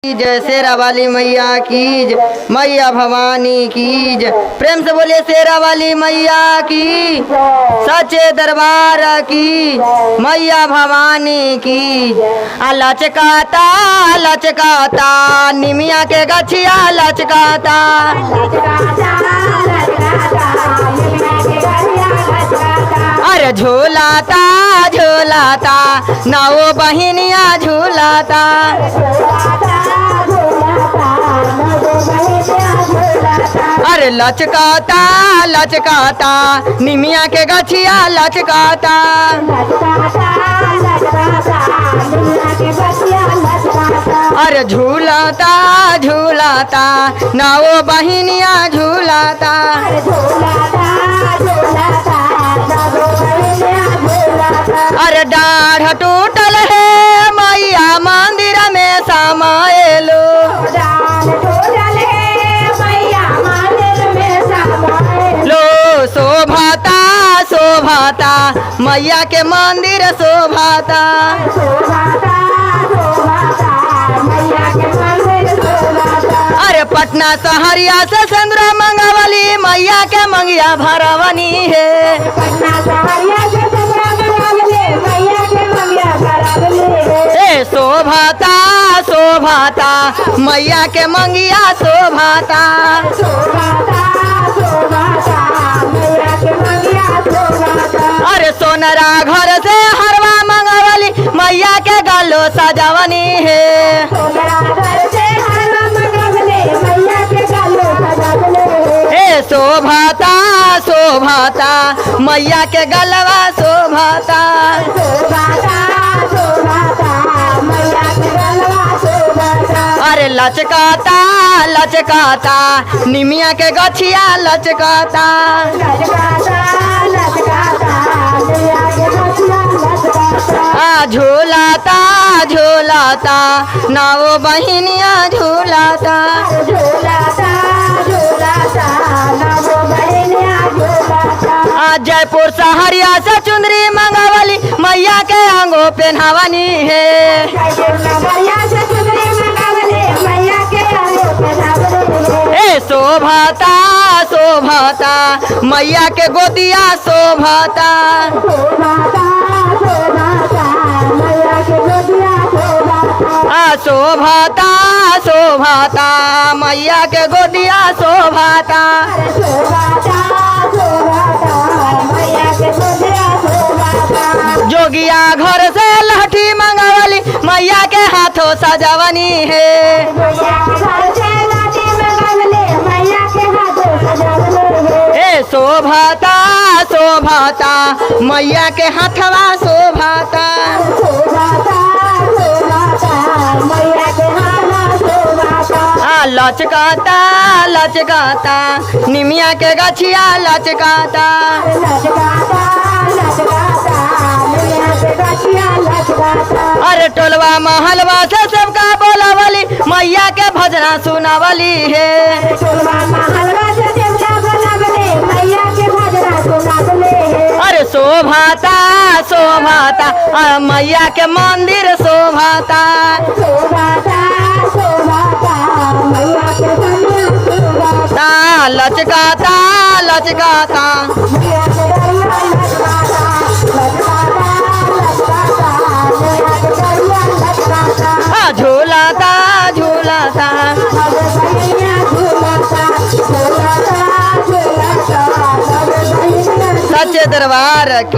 जय शेरा वाली मैया की जय, मैया भवानी की जय। प्रेम से बोलिए शेरा वाली मैया की, सच्चे दरबार की मैया भवानी की। लचकाता लचकाता निमिया के गछिया लचकाता, अरे झूलाता झूलाता नौ बहिनिया झूलाता, अरे लचकाता लचकाता निमिया के गछिया लचकाता, अरे झूलाता झूलाता नौ बहिनिया झूलाता, अरे डाढ़ टूटल है मैया मंदिर में समाएलो, लो शोभाता शोभाता मैया के मंदिर शोभाता, अरे पटना सहरिया से सिंदूरा मंगावली मैया के मंगिया भरवनी है, शोभाता शोभाता मैया के मंगिया शोभाता, अरे सोनरा घर से हरवा मंगवली मैया के गालो सजावनी है, शोभाता शोभाता मैया के गलवा शोभाता, अरे लचकाता लचकाता निमिया के गछिया लचकाता, झूलाता झूलाता नौ बहिनिया झूलाता, जयपुर सहरिया से चुंदरी मंगावली मैया के आंगो पहनावनी है, शोभाता शोभाता मैया के गोदिया शोभाता, शोभाता शोभाता मैया के गोदिया शोभाता, जोगिया घर से लहठी मंगावली मैया के हाथों सजावनी है, शोभाता शोभाता मैया के हाथवा शोभाता, लचकाता लचकाता निमिया के गछिया लचकाता, अरे टोलवा महलवा से सबका बोलावली मैया के भजना सुनावली है, अरे शोभाता शोभाता मैया के मंदिर शोभाता, लचकाता लचकाता झूलाता झूलाता सच्चे दरबार की।